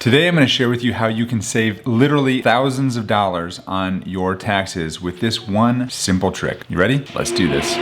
Today I'm going to share with you how you can save literally thousands of dollars on your taxes with this one simple trick. You ready? Let's do this.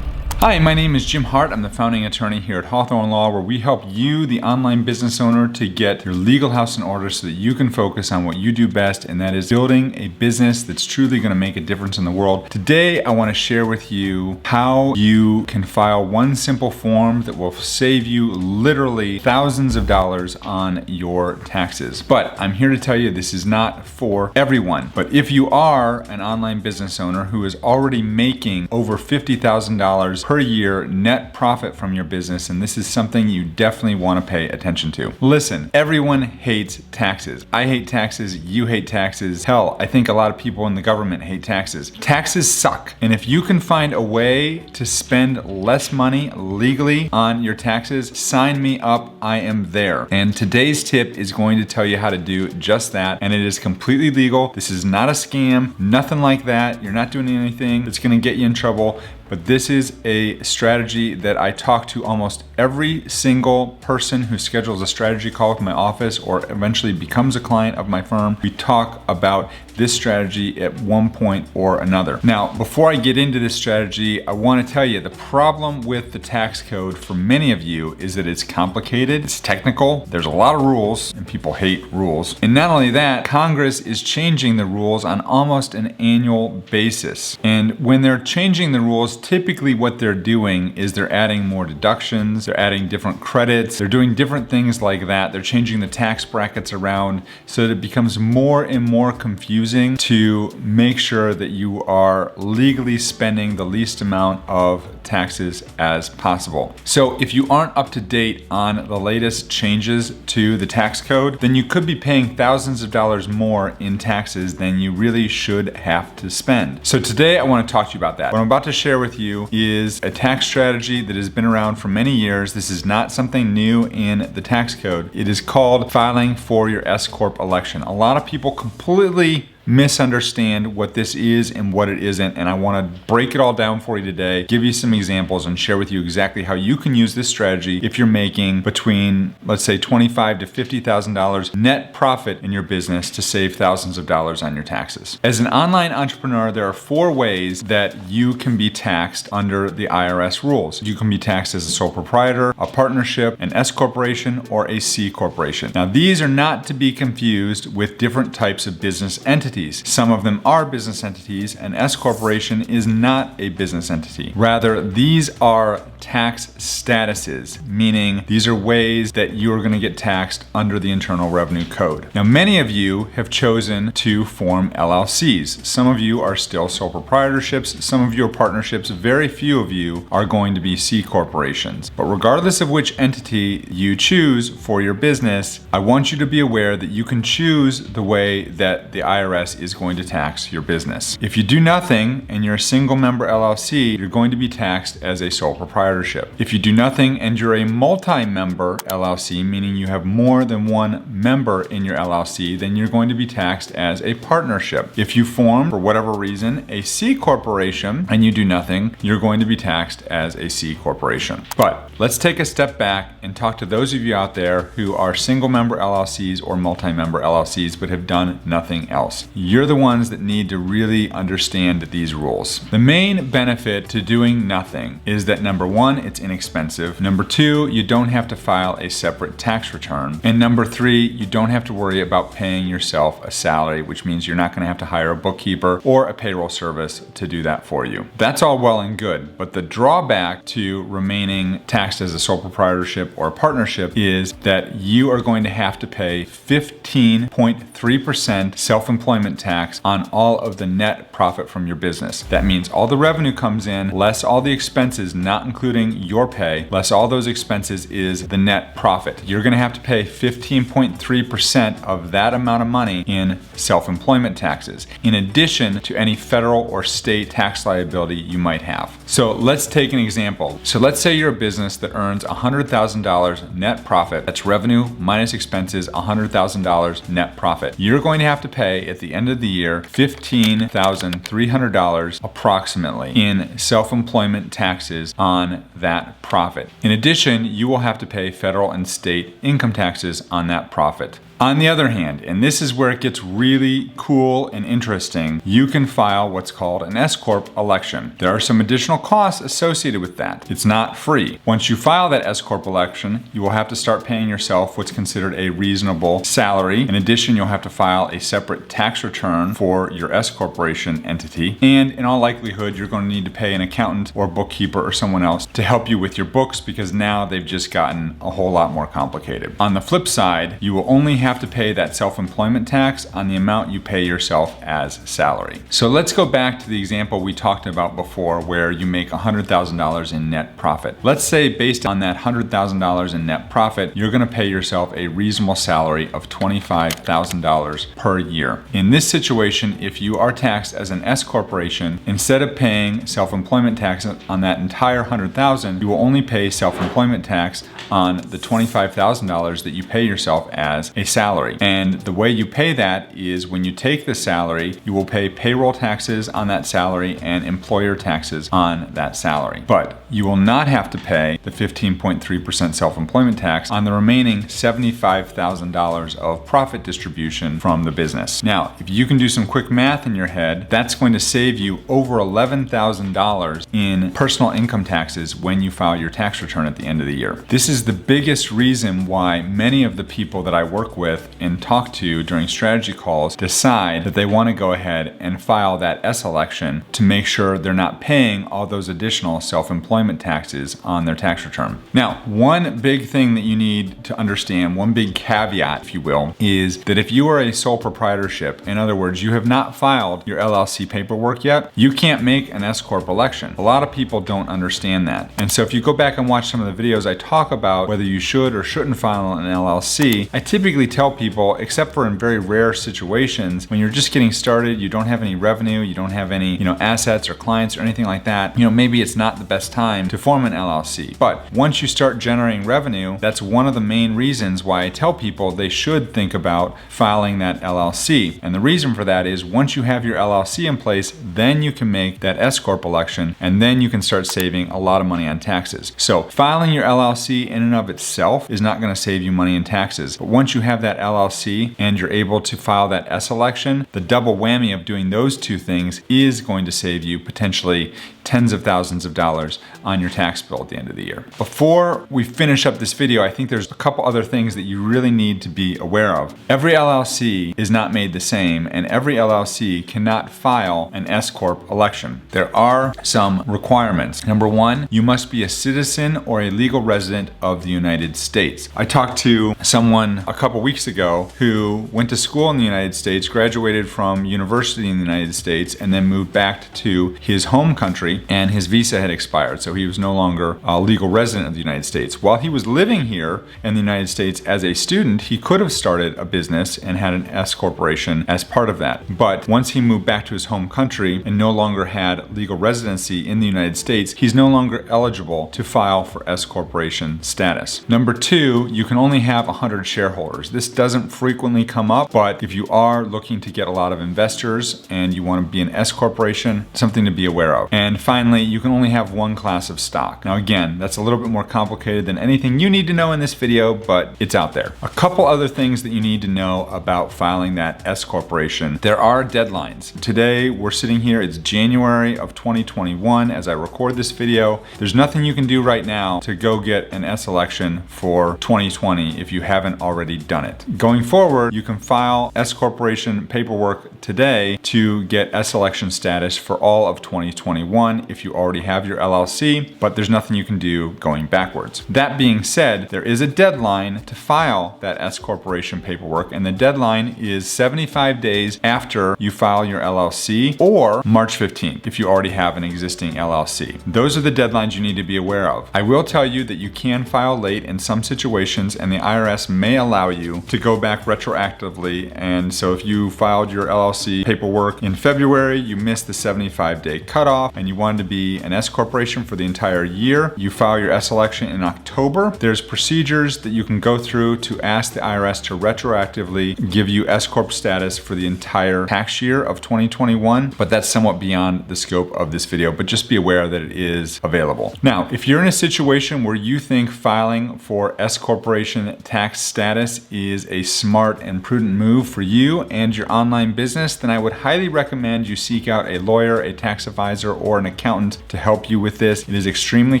Hi, my name is Jim Hart. I'm the founding attorney here at Hawthorn Law, where we help you, the online business owner, to get your legal house in order so that you can focus on what you do best, and that is building a business that's truly going to make a difference in the world. Today, I want to share with you how you can file one simple form that will save you literally thousands of dollars on your taxes. But I'm here to tell you this is not for everyone. But if you are an online business owner who is already making over $50,000 per year net profit from your business, and this is something you definitely want to pay attention to. Listen, everyone hates taxes. I hate taxes, you hate taxes. Hell, I think a lot of people in the government hate taxes. Taxes suck. And if you can find a way to spend less money legally on your taxes, sign me up, I am there. And today's tip is going to tell you how to do just that, and it is completely legal. This is not a scam, nothing like that. You're not doing anything that's gonna get you in trouble. But this is a strategy that I talk to almost every single person who schedules a strategy call with my office or eventually becomes a client of my firm. We talk about this strategy at one point or another. Now, before I get into this strategy, I want to tell you the problem with the tax code for many of you is that it's complicated, it's technical, there's a lot of rules, and people hate rules. And not only that, Congress is changing the rules on almost an annual basis. And when they're changing the rules, typically what they're doing is they're adding more deductions, they're adding different credits, they're doing different things like that. They're changing the tax brackets around so that it becomes more and more confusing to make sure that you are legally spending the least amount of taxes as possible. So if you aren't up to date on the latest changes to the tax code, then you could be paying thousands of dollars more in taxes than you really should have to spend. So today I want to talk to you about that. What I'm about to share with you is a tax strategy that has been around for many years. This is not something new in the tax code. It is called filing for your S-Corp election. A lot of people completely misunderstand what this is and what it isn't, and I want to break it all down for you today, give you some examples, and share with you exactly how you can use this strategy if you're making between, let's say, $25,000 to $50,000 net profit in your business to save thousands of dollars on your taxes. As an online entrepreneur, there are 4 ways that you can be taxed under the IRS rules. You can be taxed as a sole proprietor, a partnership, an S corporation, or a C corporation. Now, these are not to be confused with different types of business entities. Some of them are business entities. An S corporation is not a business entity. Rather, these are tax statuses, meaning these are ways that you are going to get taxed under the Internal Revenue Code. Now, many of you have chosen to form LLCs. Some of you are still sole proprietorships. Some of you are partnerships. Very few of you are going to be C corporations. But regardless of which entity you choose for your business, I want you to be aware that you can choose the way that the IRS is going to tax your business. If you do nothing and you're a single member LLC, you're going to be taxed as a sole proprietorship. If you do nothing and you're a multi-member LLC, meaning you have more than one member in your LLC, then you're going to be taxed as a partnership. If you form, for whatever reason, a C corporation and you do nothing, you're going to be taxed as a C corporation. But let's take a step back and talk to those of you out there who are single member LLCs or multi-member LLCs but have done nothing else. You're the ones that need to really understand these rules. The main benefit to doing nothing is that number 1, it's inexpensive. Number 2, you don't have to file a separate tax return. And number 3, you don't have to worry about paying yourself a salary, which means you're not going to have to hire a bookkeeper or a payroll service to do that for you. That's all well and good, but the drawback to remaining taxed as a sole proprietorship or a partnership is that you are going to have to pay 15.3% self-employment tax on all of the net profit from your business. That means all the revenue comes in, less all the expenses, not including your pay, less all those expenses is the net profit. You're going to have to pay 15.3% of that amount of money in self-employment taxes, in addition to any federal or state tax liability you might have. So let's take an example. So let's say you're a business that earns $100,000 net profit. That's revenue minus expenses, $100,000 net profit. You're going to have to pay at the end of the year $15,300 approximately in self-employment taxes on that profit. In addition, you will have to pay federal and state income taxes on that profit. On the other hand, and this is where it gets really cool and interesting, you can file what's called an S-Corp election. There are some additional costs associated with that. It's not free. Once you file that S-Corp election, you will have to start paying yourself what's considered a reasonable salary. In addition, you'll have to file a separate tax return for your S-Corporation entity. And in all likelihood, you're going to need to pay an accountant or bookkeeper or someone else to help you with your books because now they've just gotten a whole lot more complicated. On the flip side, you will only have to pay that self-employment tax on the amount you pay yourself as salary. So let's go back to the example we talked about before where you make $100,000 in net profit. Let's say based on that $100,000 in net profit, you're going to pay yourself a reasonable salary of $25,000 per year. In this situation, if you are taxed as an S corporation, instead of paying self-employment tax on that entire $100,000, you will only pay self-employment tax on the $25,000 that you pay yourself as a salary. And the way you pay that is when you take the salary, you will pay payroll taxes on that salary and employer taxes on that salary. But you will not have to pay the 15.3% self-employment tax on the remaining $75,000 of profit distribution from the business. Now, if you can do some quick math in your head, that's going to save you over $11,000 in personal income taxes when you file your tax return at the end of the year. This is the biggest reason why many of the people that I work with and talk to during strategy calls decide that they want to go ahead and file that S election to make sure they're not paying all those additional self-employment taxes on their tax return. Now, one big thing that you need to understand, one big caveat, if you will, is that if you are a sole proprietorship, in other words, you have not filed your LLC paperwork yet, you can't make an S Corp election. A lot of people don't understand that. And so if you go back and watch some of the videos I talk about whether you should or shouldn't file an LLC, I typically tell people, except for in very rare situations, when you're just getting started, you don't have any revenue, you don't have any, assets or clients or anything like that, maybe it's not the best time to form an LLC. But once you start generating revenue, that's one of the main reasons why I tell people they should think about filing that LLC. And the reason for that is once you have your LLC in place, then you can make that S Corp election and then you can start saving a lot of money on taxes. So filing your LLC in and of itself is not going to save you money in taxes. But once you have that LLC and you're able to file that S election, the double whammy of doing those two things is going to save you potentially tens of thousands of dollars on your tax bill at the end of the year. Before we finish up this video, I think there's a couple other things that you really need to be aware of. Every LLC is not made the same, and every LLC cannot file an S Corp election. There are some requirements. Number one, you must be a citizen or a legal resident of the United States. I talked to someone a couple weeks ago who went to school in the United States, graduated from university in the United States, and then moved back to his home country, and his visa had expired, so he was no longer a legal resident of the United States. While he was living here in the United States as a student, he could have started a business and had an S corporation as part of that. But once he moved back to his home country and no longer had legal residency in the United States, he's no longer eligible to file for S corporation status. Number two, you can only have 100 shareholders. This doesn't frequently come up, but if you are looking to get a lot of investors and you want to be an S corporation, something to be aware of. And finally, you can only have one class of stock. Now again, that's a little bit more complicated than anything you need to know in this video, but it's out there. A couple other things that you need to know about filing that S corporation. There are deadlines. Today, we're sitting here, it's January of 2021 as I record this video. There's nothing you can do right now to go get an S election for 2020 if you haven't already done it. Going forward, you can file S corporation paperwork today to get S election status for all of 2021 if you already have your LLC, but there's nothing you can do going backwards. That being said, there is a deadline to file that S corporation paperwork, and the deadline is 75 days after you file your LLC or March 15th if you already have an existing LLC. Those are the deadlines you need to be aware of. I will tell you that you can file late in some situations, and the IRS may allow you to go back retroactively. And so if you filed your LLC paperwork in February, you missed the 75-day cutoff, and you wanted to be an S corporation for the entire year, you file your S election in October. There's procedures that you can go through to ask the IRS to retroactively give you S corp status for the entire tax year of 2021, but that's somewhat beyond the scope of this video, but just be aware that it is available. Now, if you're in a situation where you think filing for S corporation tax status is a smart and prudent move for you and your online business, then I would highly recommend you seek out a lawyer, a tax advisor, or an accountant to help you with this. It is extremely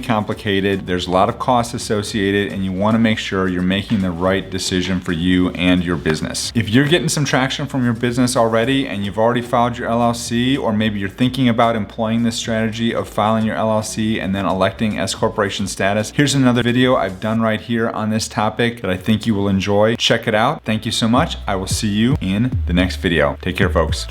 complicated. There's a lot of costs associated, and you want to make sure you're making the right decision for you and your business. If you're getting some traction from your business already and you've already filed your LLC, or maybe you're thinking about employing this strategy of filing your LLC and then electing S corporation status, here's another video I've done right here on this topic that I think you will enjoy. Check it out. Thank you so much. I will see you in the next video. Take care, folks.